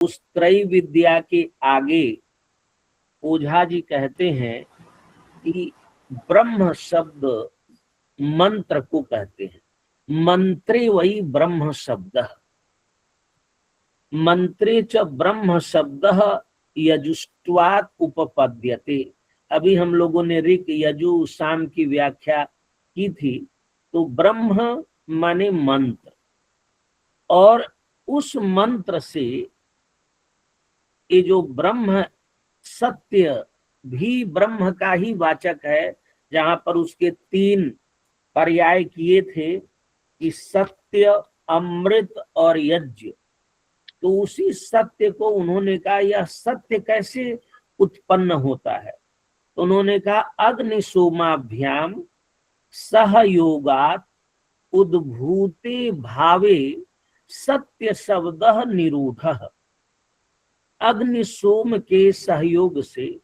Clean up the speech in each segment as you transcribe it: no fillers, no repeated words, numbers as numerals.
उस त्रय विद्या के आगे ओझा जी कहते हैं कि ब्रह्म शब्द मंत्र को कहते हैं। मंत्रे वही ब्रह्म शब्द, मंत्रे च ब्रह्म शब्द यजुष्टवात उपपद्यते। अभी हम लोगों ने ऋक यजु साम की व्याख्या की थी। तो ब्रह्म माने मंत्र, और उस मंत्र से ये जो ब्रह्म सत्य भी ब्रह्म का ही वाचक है, जहां पर उसके 3 पर्याय किए थे कि सत्य, अमृत और यज्ञ। तो उसी सत्य को उन्होंने कहा यह सत्य कैसे उत्पन्न होता है। तो उन्होंने कहा अग्निशोमाभ्याम सहयोगात उद्भूते भावे सत्य शब्द निरूढ़। अग्निशोम के सहयोग से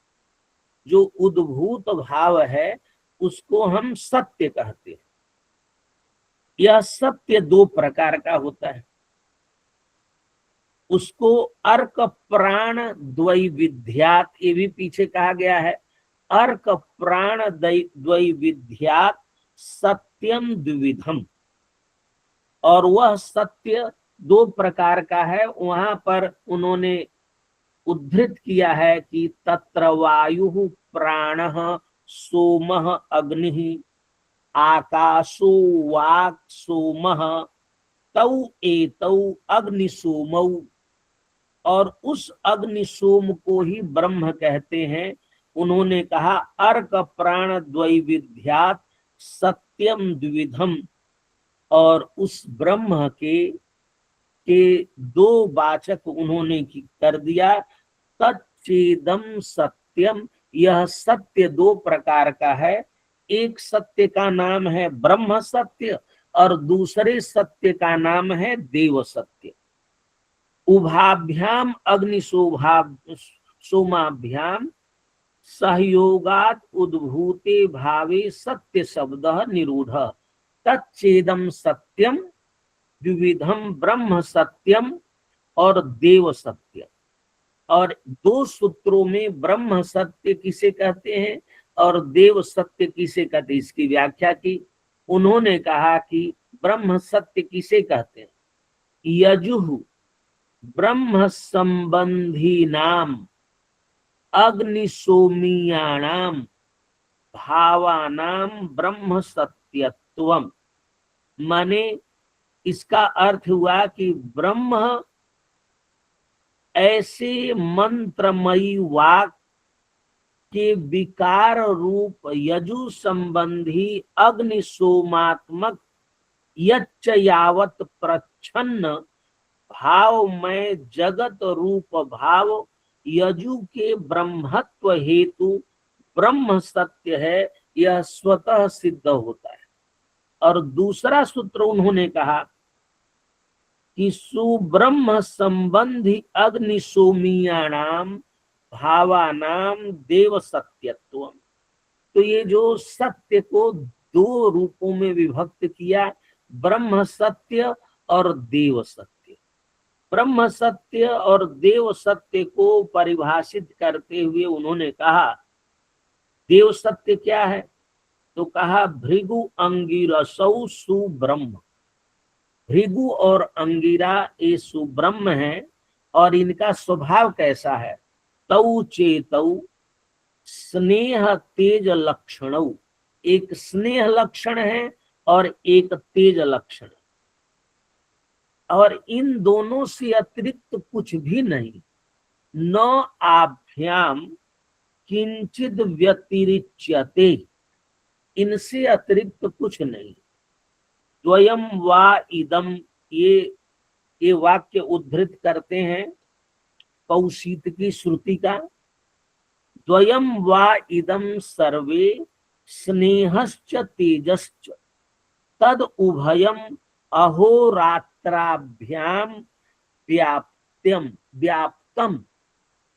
जो उद्भूत भाव है उसको हम सत्य कहते हैं। यह सत्य 2 प्रकार का होता है। उसको अर्क प्राण द्वैविध्यात, ये भी पीछे कहा गया है, अर्क प्राण द्वैविध्यात सत्यम द्विविधम। और वह सत्य 2 प्रकार का है। वहां पर उन्होंने उद्धृत किया है कि तत्र वायु प्राणः सोमः अग्निः आकाशो वाक् सोमः तौ एतौ अग्निशोमौ। और उस अग्निशोम को ही ब्रह्म कहते हैं। उन्होंने कहा अर्क प्राण द्वैविध्यात सत्यम द्विविधम। और उस ब्रह्म के 2 वाचक उन्होंने कर दिया। तच्चेदम सत्यम, यह सत्य 2 प्रकार का है। एक सत्य का नाम है ब्रह्म सत्य और दूसरे सत्य का नाम है देव सत्य। उभाभ्याम सोमाभ्याम सहयोगात उद्भूते भावे सत्य शब्द निरूढ़। तच्चेदम सत्यम द्विविधम ब्रह्म सत्यम और देव सत्य। और 2 सूत्रों में ब्रह्म सत्य किसे कहते हैं और देव सत्य किसे कहते हैं, इसकी व्याख्या की। उन्होंने कहा कि ब्रह्म सत्य किसे कहते हैं, यजुः ब्रह्म संबंधी नाम अग्निशोमीयाणाम भावानाम ब्रह्म सत्यत्वम। माने इसका अर्थ हुआ कि ब्रह्म ऐसे मंत्रमयी वाक के विकार रूप यजु संबंधी अग्निशोमात्मक यच्च यावत प्रच्छन्न भावमय जगत रूप भाव यजु के ब्रह्मत्व हेतु ब्रह्म सत्य है, यह स्वतः सिद्ध होता है। और दूसरा सूत्र उन्होंने कहा कि सुब्रह्म संबंधी अग्निशोमीयाणाम भावानाम देव सत्यत्व। तो ये जो सत्य को 2 रूपों में विभक्त किया, ब्रह्म सत्य और देव सत्य। ब्रह्म सत्य और देव सत्य को परिभाषित करते हुए उन्होंने कहा देव सत्य क्या है, तो कहा भृगु अंगिरसौ सुब्रह्म। भृगु और अंगिरा ये सुब्रह्म है। और इनका स्वभाव कैसा है, तौ चेतौ स्नेह तेज लक्षणौ। एक स्नेह लक्षण है और एक तेज लक्षण। और इन दोनों से अतिरिक्त कुछ भी नहीं। न आभ्याम किंचित व्यतिरिच्यते, इनसे अतिरिक्त कुछ नहीं। द्वयम वा इदम, ये वाक्य उद्धृत करते हैं कौशिक की श्रुति का। द्वयम वा इदम सर्वे स्नेहश्च तेजश्च तद उभयम अहोरात्राभ्याम व्याप्तम।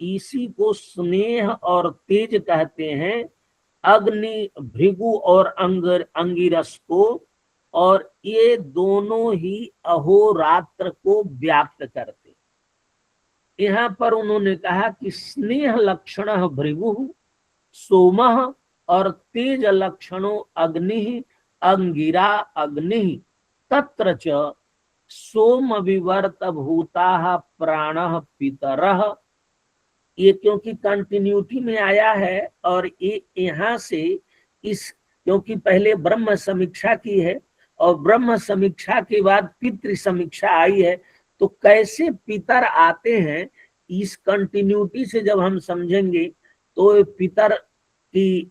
इसी को स्नेह और तेज कहते हैं, अग्नि भृगु और अंगिरस को। और ये दोनों ही अहोरात्र को व्याप्त करते। यहाँ पर उन्होंने कहा कि स्नेह लक्षण भृगु सोम और तेज लक्षणों अग्नि अंगिरा अग्नि तत्र च सोम विवर्त भूता प्राण पितर। ये क्योंकि कंटिन्यूटी में आया है और ये यहाँ से इस, क्योंकि पहले ब्रह्म समीक्षा की है और ब्रह्म समीक्षा के बाद पितृ समीक्षा आई है, तो कैसे पितर आते हैं इस कंटिन्यूटी से जब हम समझेंगे तो पितर की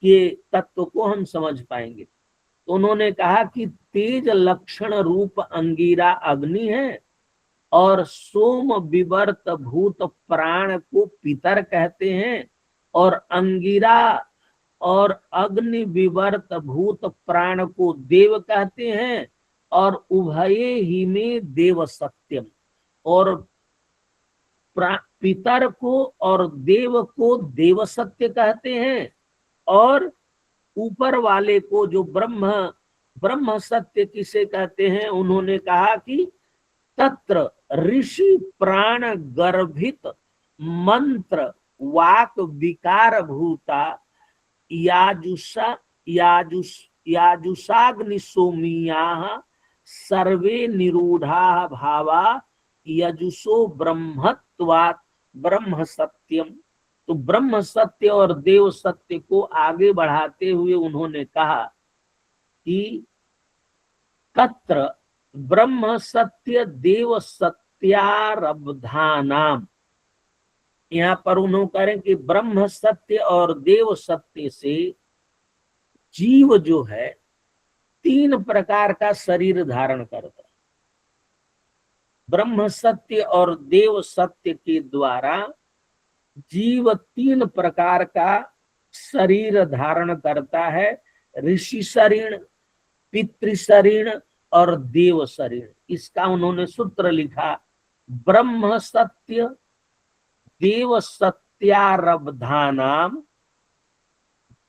के तत्व को हम समझ पाएंगे। तो उन्होंने कहा कि तेज लक्षण रूप अंगिरा अग्नि है और सोम विवर्त भूत प्राण को पितर कहते हैं और अंगिरा और अग्नि विवर्त भूत प्राण को देव कहते हैं और उभये ही में देव सत्यम, और पितर को और देव को देव सत्य कहते हैं और ऊपर वाले को जो ब्रह्म सत्य किसे कहते हैं, उन्होंने कहा कि तत्र ऋषि प्राण गर्भित मंत्र वाक विकार भूता याजुषा याजुषाग्नि सोमिया सर्वे निरूढ़ा भावा यजुषो ब्रह्मत्वात् ब्रह्म सत्यम। तो ब्रह्म सत्य और देव सत्य को आगे बढ़ाते हुए उन्होंने कहा कि तत्र ब्रह्म सत्य देव सत्यारब्धानाम। यहाँ पर उन्होंने करें कि ब्रह्म सत्य और देव सत्य से जीव जो है 3 प्रकार का शरीर धारण करता है। ब्रह्म सत्य और देव सत्य के द्वारा जीव 3 प्रकार का शरीर धारण करता है, ऋषि शरीर, पितृ शरीर और देव शरीर। इसका उन्होंने सूत्र लिखा, ब्रह्म सत्य देव सत्यारब्धानाम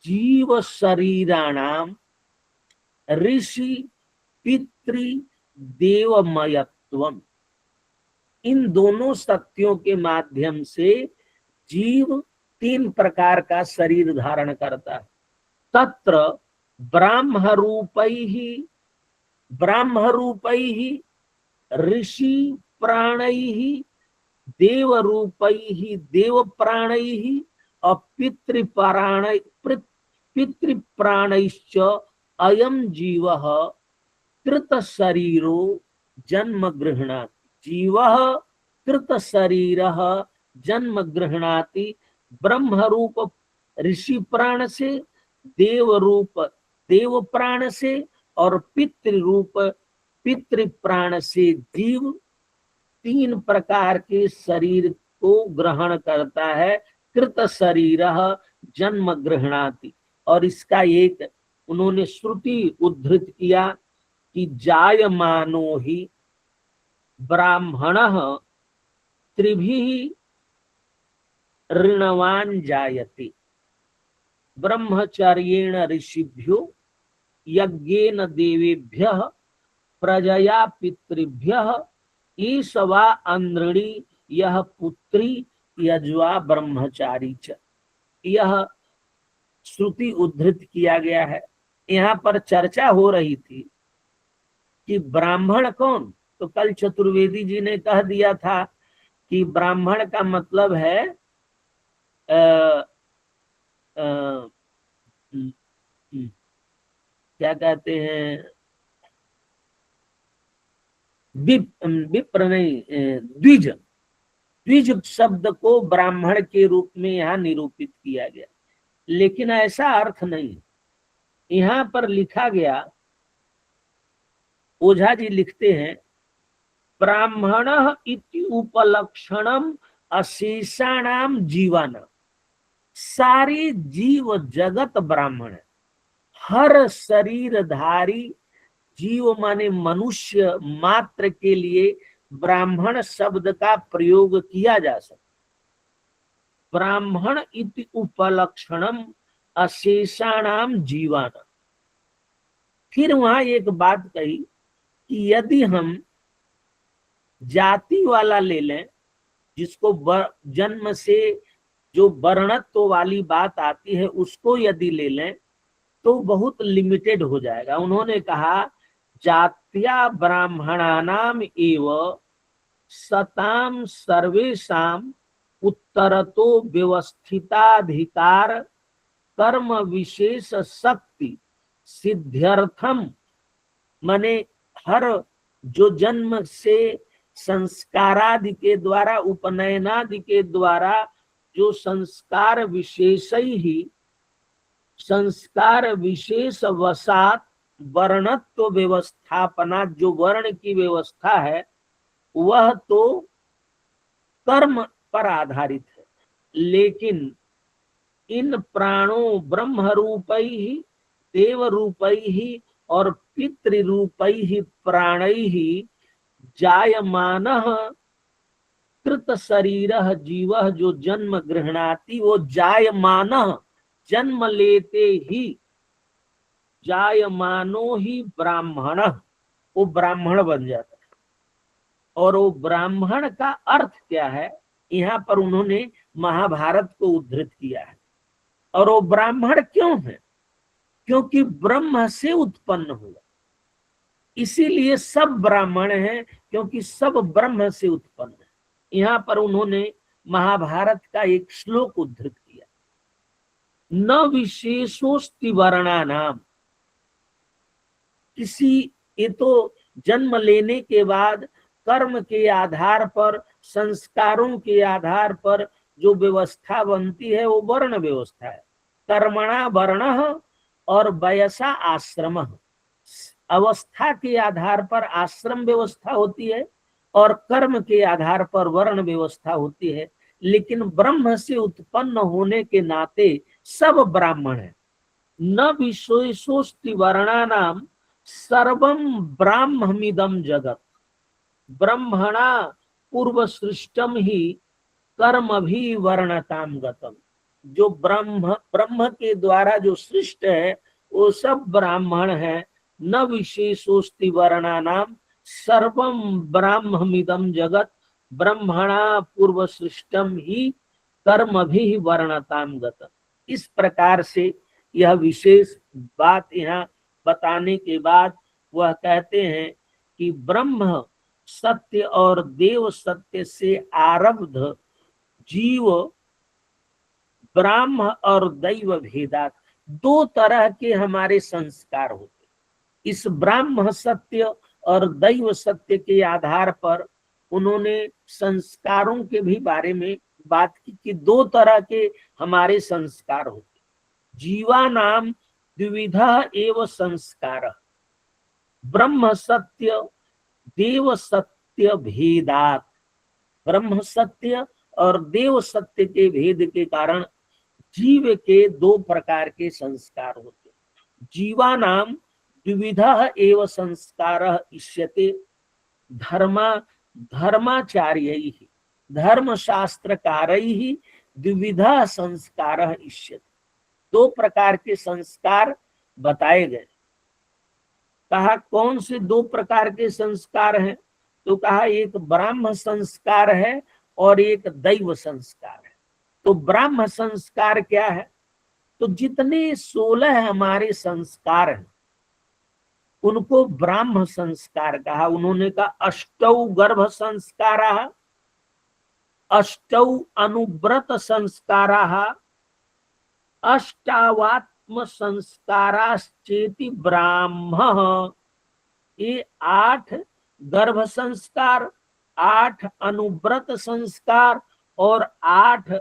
जीव शरीराणाम ऋषि पितृ देवमयत्वम। इन दोनों सत्यों के माध्यम से जीव 3 प्रकार का शरीर धारण करता है। तत्र ब्राह्म रूपैः ऋषि प्राणैः देव रूपैः देव प्राणैः और पितृ प्राणैश्च अयम जीवः कृत शरीरो जन्म गृह्णाति। जीवः कृत शरीरः जन्म गृह्णाति। ब्रह्म रूप ऋषि प्राण से, देव रूप देव प्राण से और पितृ रूप पितृ प्राण से जीव 3 प्रकार के शरीर को ग्रहण करता है। कृत शरीरः जन्म गृह्णाति। और इसका एक उन्होंने श्रुति उद्धृत किया कि जायमानो हि ब्राह्मणः त्रिभिः ऋणवान जायते ब्रह्मचर्येण ऋषिभ्यो यज्ञेन देवेभ्यः प्रजया पितृभ्यः ईशवा अंद्रणी यह पुत्री यज्वा ब्रह्मचारी च। यह श्रुति उद्धृत किया गया है। यहाँ पर चर्चा हो रही थी कि ब्राह्मण कौन, तो कल चतुर्वेदी जी ने कह दिया था कि ब्राह्मण का मतलब है क्या कहते हैं, विप्र नहीं, द्विज। द्विज शब्द को ब्राह्मण के रूप में यहाँ निरूपित किया गया, लेकिन ऐसा अर्थ नहीं। यहाँ पर लिखा गया, ओझा जी लिखते हैं, ब्राह्मणः इति उपलक्षणम अशेषाणाम जीवानाम। सारे जीव जगत ब्राह्मण है। हर शरीरधारी जीव माने मनुष्य मात्र के लिए ब्राह्मण शब्द का प्रयोग किया जा सकता। ब्राह्मण इति उपलक्षणम अशेषाणाम जीवानाम। फिर वहां एक बात कही कि यदि हम जाति वाला ले लें जिसको जन्म से जो वर्णत्व वाली बात आती है उसको यदि ले लें तो बहुत लिमिटेड हो जाएगा। उन्होंने कहा जात्या ब्राह्मणानाम एव सताम सर्वेषाम उत्तरतो व्यवस्थिताधिकार कर्म विशेष शक्ति सिद्ध्यर्थम। माने हर जो जन्म से संस्कारादि के द्वारा उपनयनादि के द्वारा जो संस्कार विशेष वसात वर्णत्व व्यवस्थापना, जो वर्ण की व्यवस्था है वह तो कर्म पर आधारित है, लेकिन इन प्राणों ब्रह्म रूपै ही देव रूपै ही और पितृरूपै ही प्राणै ही जायमानः कृत शरीर जीव जो जन्म गृहणाति, वो जायमानः जन्म लेते ही जायमानो ही ब्राह्मण, वो ब्राह्मण बन जाता है। और वो ब्राह्मण का अर्थ क्या है, यहाँ पर उन्होंने महाभारत को उद्धृत किया है। और वो ब्राह्मण क्यों है, क्योंकि ब्रह्म से उत्पन्न हुआ, इसीलिए सब ब्राह्मण हैं, क्योंकि सब ब्रह्म से उत्पन्न है। यहाँ पर उन्होंने महाभारत का एक श्लोक उद्धृत किया, न विशेषोस्ति वर्णानाम। किसी, ये तो जन्म लेने के बाद कर्म के आधार पर, संस्कारों के आधार पर जो व्यवस्था बनती है वो वर्ण व्यवस्था है। कर्मणा वर्ण और वयसा आश्रम, अवस्था के आधार पर आश्रम व्यवस्था होती है और कर्म के आधार पर वर्ण व्यवस्था होती है। लेकिन ब्रह्म से उत्पन्न होने के नाते सब ब्राह्मण है। न विशेषोस्ति वर्णानाम सर्वम ब्राह्ममिदम जगत ब्रह्मणा पूर्व सृष्टम ही कर्म भी वर्णताम गतम। जो ब्रह्म के द्वारा जो सृष्ट है वो सब ब्राह्मण है। न विशेषोस्ति वर्णानाम सर्वम ब्राह्ममिदम जगत ब्रह्मणा पूर्व सृष्टम ही कर्म भी वर्णताम गतम। इस प्रकार से यह विशेष बात यहाँ बताने के बाद वह कहते हैं कि ब्रह्म सत्य और देव सत्य से आरब्ध जीव ब्राह्म और दैव भेदात, दो तरह के हमारे संस्कार होते। इस ब्राह्म सत्य और दैव सत्य के आधार पर उन्होंने संस्कारों के भी बारे में बात की कि दो तरह के हमारे संस्कार होते। जीवा नाम द्विविधा एव संस्कार ब्रह्म सत्य देव सत्य भेदात। ब्रह्म सत्य और देव सत्य के भेद के कारण जीव के दो प्रकार के संस्कार होते। जीवा नाम द्विविधा एव संस्कार इष्यते धर्माचार्य धर्मशास्त्रकारैः द्विविधा संस्कार इष्यते। दो प्रकार के संस्कार बताए गए। कहा कौन से दो प्रकार के संस्कार हैं, तो कहा एक ब्राह्म संस्कार है और एक दैव संस्कार है। तो ब्राह्म संस्कार क्या है, तो जितने 16 हमारे संस्कार हैं उनको ब्राह्म संस्कार कहा। उन्होंने कहा अष्टौ गर्भ संस्काराः, अष्टौ अनुव्रत संस्काराः, अष्टावात्म संस्काराश्चेति ब्राह्मः। ये 8 गर्भ संस्कार, 8 अनुव्रत संस्कार और 8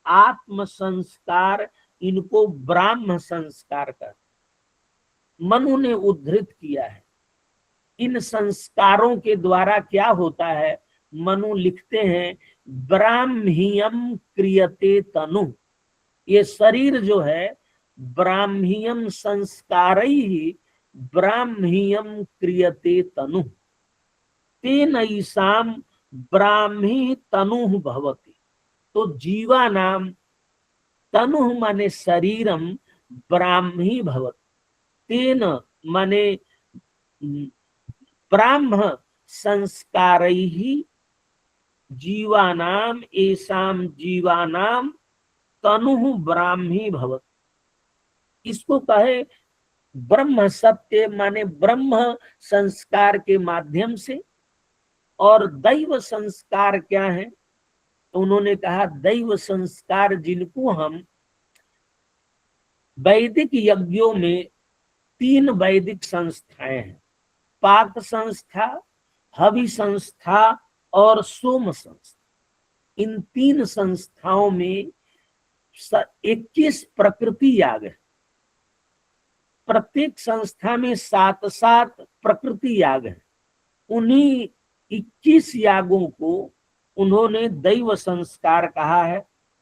आत्म संस्कार, इनको ब्राह्म संस्कार कहते। मनु ने उद्धृत किया है। इन संस्कारों के द्वारा क्या होता है, मनु लिखते हैं ब्राह्मियम क्रियते तनु। ये शरीर जो है ब्राह्मियम संस्कारैः ब्राह्मियम क्रियते तनु तेन ईशाम ब्राह्मी तनु भवति। तो जीवा नाम तनु माने शरीरम ब्राह्मी भवति, तेन माने ब्राह्म संस्कारैः जीवानाम एसाम जीवानाम तनु ब्राह्मी भवत। इसको कहे ब्रह्म सत्य, माने ब्रह्म संस्कार के माध्यम से। और दैव संस्कार क्या है? तो उन्होंने कहा दैव संस्कार जिनको हम वैदिक यज्ञों में 3 वैदिक संस्थाएं हैं, पाक संस्था, हवि संस्था और सोम संस्था। इन 3 संस्थाओं में 21 प्रकृति याग है। प्रत्येक संस्था में 7-7 प्रकृति याग है। उन्हीं 21 यागों को उन्होंने दैव संस्कार कहा है।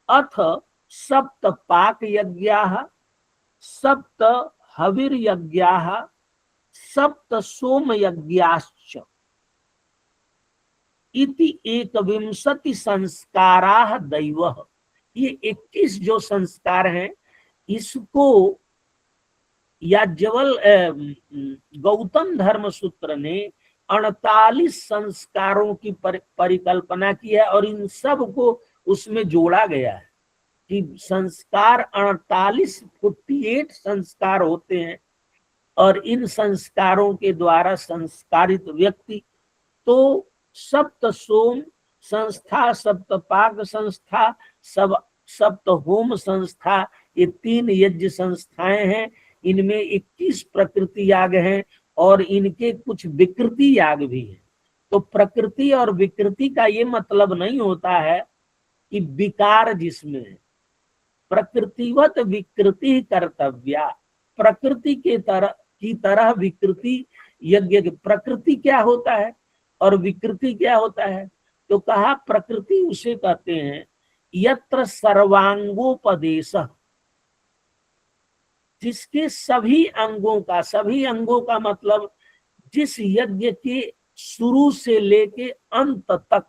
अथ सप्त पाक यज्ञाः, सप्त हविर यज्ञाः, सप्त सोम यज्ञाश्च इति 21 संस्काराः दैवः। ये 21 जो संस्कार हैं, इसको याज्ञवल गौतम धर्म सूत्र ने 48 संस्कारों की परिकल्पना की है और इन सब को उसमें जोड़ा गया है कि संस्कार 48 संस्कार होते हैं और इन संस्कारों के द्वारा संस्कारित व्यक्ति तो सप्त सोम संस्था, सप्त पाक संस्था, सप्त होम संस्था, ये 3 यज्ञ संस्थाएं हैं। इनमें 21 प्रकृति याग हैं और इनके कुछ विकृति याग भी हैं। तो प्रकृति और विकृति का ये मतलब नहीं होता है कि विकार जिसमें है। प्रकृतिवत विकृति कर्तव्या, प्रकृति की तरह विकृति यज्ञ। प्रकृति क्या होता है और विकृति क्या होता है? तो कहा प्रकृति उसे कहते हैं यत्र सर्वांगोपदेश, जिसके सभी अंगों का मतलब जिस यज्ञ के शुरू से लेके अंत तक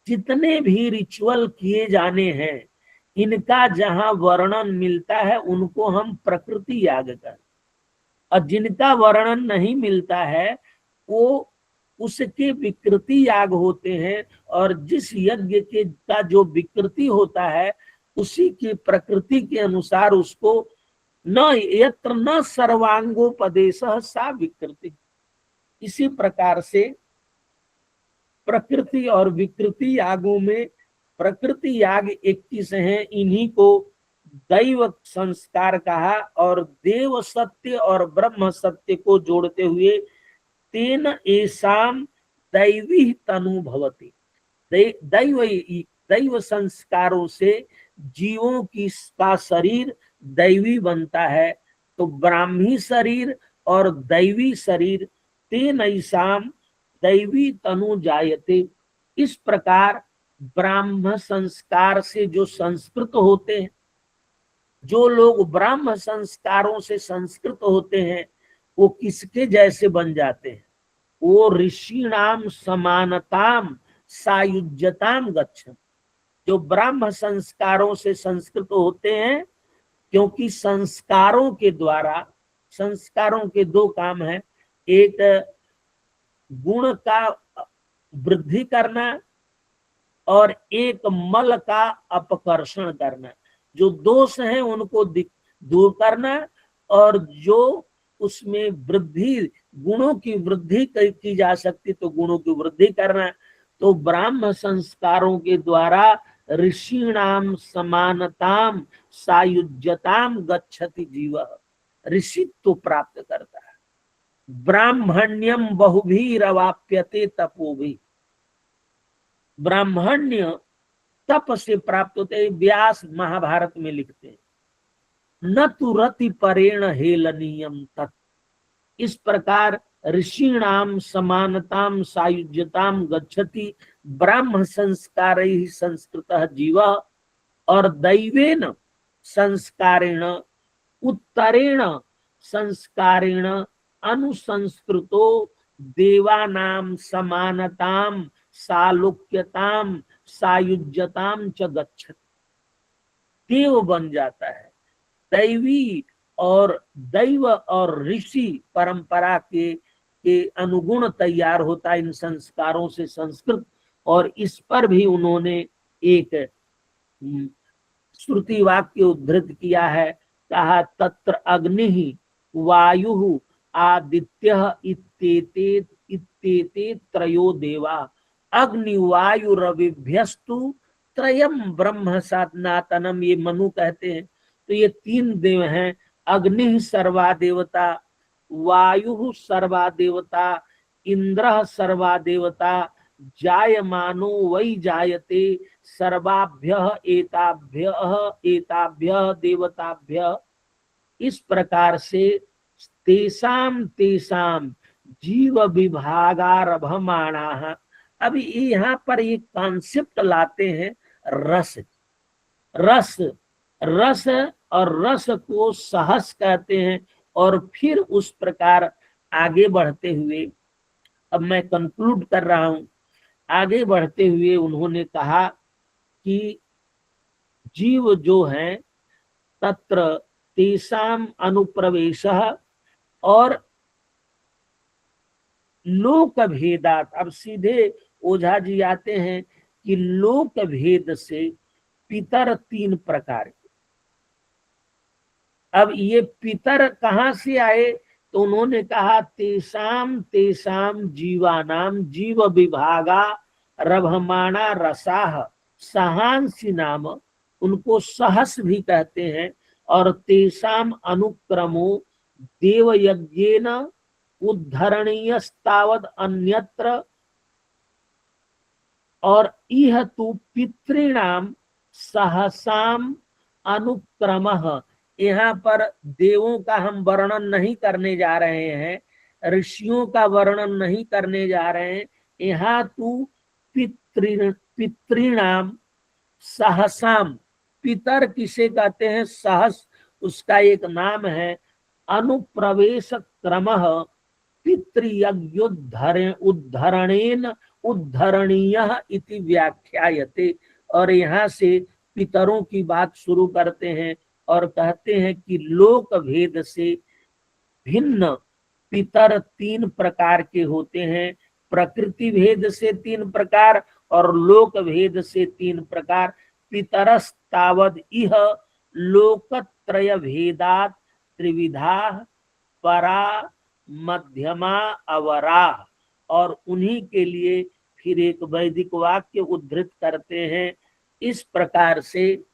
जितने भी रिचुअल किए जाने हैं, इनका जहां वर्णन मिलता है उनको हम प्रकृति याग कर, और जिनका वर्णन नहीं मिलता है वो उसके विकृति याग होते हैं। और जिस यज्ञ के का जो विकृति होता है उसी की प्रकृति के अनुसार उसको न यत्र न सर्वांगोपदेश सा विकृति। इसी प्रकार से प्रकृति और विकृति यागों में प्रकृति याग 21 हैं, इन्हीं को दैव संस्कार कहा। और देव सत्य और ब्रह्म सत्य को जोड़ते हुए तेन एसाम दैवी तनु भवति। दैव संस्कारों से जीवों का शरीर दैवी बनता है। तो ब्राह्मी शरीर और दैवी शरीर तेन ऐसाम दैवी तनु जायते। इस प्रकार ब्राह्म संस्कार से जो संस्कृत होते हैं, जो लोग ब्राह्म संस्कारों से संस्कृत होते हैं, वो किसके जैसे बन जाते हैं? वो ऋषिणाम समानताम सायुज्यताम गच्छन्ति। जो ब्राह्म संस्कारों से संस्कृत होते हैं, क्योंकि संस्कारों के द्वारा, संस्कारों के 2 काम है, एक गुण का वृद्धि करना और एक मल का अपकर्षण करना। जो दोष हैं उनको दूर करना और जो उसमें वृद्धि, गुणों की वृद्धि की जा सकती तो गुणों की वृद्धि करना। तो ब्राह्म संस्कारों के द्वारा ऋषिणाम समानताम सायुज्यताम गच्छति जीव, ऋषित्व प्राप्त करता है। ब्राह्मण्यम बहुभीरवाप्यते तपोभि, ब्राह्मण्य तप से प्राप्त होते हैं। व्यास महाभारत में लिखते हैं न तु रति परेण हेलनीयम तत्। इस प्रकार ऋषिणाम समानताम सायुज्यताम गच्छति, ब्राह्म संस्कार ही संस्कृतः जीव और दैवेन संस्कारेण उत्तरेण संस्कारेण अनुसंस्कृतो देवानाम समानताम सालोक्यताम सायुज्यताम च गच्छति। देव बन जाता है। दैवी और दैव और ऋषि परंपरा के अनुगुण तैयार होता है इन संस्कारों से संस्कृत, और इस पर भी उन्होंने एक श्रुति वाक्य उद्धृत किया है, कहा तत्र अग्नि वायु आदित्य इत्येते इत्येते त्रयो देवा अग्नि वायु रविभ्यस्तु त्रयम ब्रह्म सनातनम। ये मनु कहते हैं। तो ये तीन देव हैं, अग्नि सर्वा देवता, वायु सर्वा देवता, इंद्र सर्वा देवता, जायमानो वै जायते सर्वाभ्यः एताभ्यः एताभ्यः देवताभ्यः। इस प्रकार से तेसाम तेसाम जीव विभागारभमाणाः। अभी यहाँ पर एक कॉन्सेप्ट लाते हैं, रस। रस रस और रस को सहस कहते हैं। और फिर उस प्रकार आगे बढ़ते हुए, अब मैं कंक्लूड कर रहा हूं, आगे बढ़ते हुए उन्होंने कहा कि जीव जो है तत्र तेसाम अनुप्रवेशः, और लोक भेदात। अब सीधे ओझा जी आते हैं कि लोक भेद से पितर तीन प्रकार के। अब ये पितर कहाँ से आए, तो उन्होंने कहा तेसाम तेसाम जीवानाम जीव विभागा रभमाणा रसाह सहांसी नाम, उनको सहस भी कहते हैं। और तेसाम अनुक्रमो देवयज्ञेन उद्धरणीयस्तावद अन्यत्र, और इह तु पितृणाम सहसाम अनुक्रमः। यहाँ पर देवों का हम वर्णन नहीं करने जा रहे हैं, ऋषियों का वर्णन नहीं करने जा रहे हैं। यहाँ तू पितृणाम सहसाम, पितर किसे कहते हैं, सहस उसका एक नाम है। अनुप्रवेश क्रमः पितृयज्ञोद्धरणेन उद्धरणीयः इति व्याख्यायते। और यहाँ से पितरों की बात शुरू करते हैं और कहते हैं कि लोक भेद से भिन्न पितर तीन प्रकार के होते हैं। प्रकृति भेद से तीन प्रकार और लोक भेद से तीन प्रकार। पितरस्तावद इह लोकत्रय भेदात त्रिविधा परा मध्यमा अवरा। और उन्हीं के लिए फिर एक वैदिक वाक्य उद्धृत करते हैं, इस प्रकार से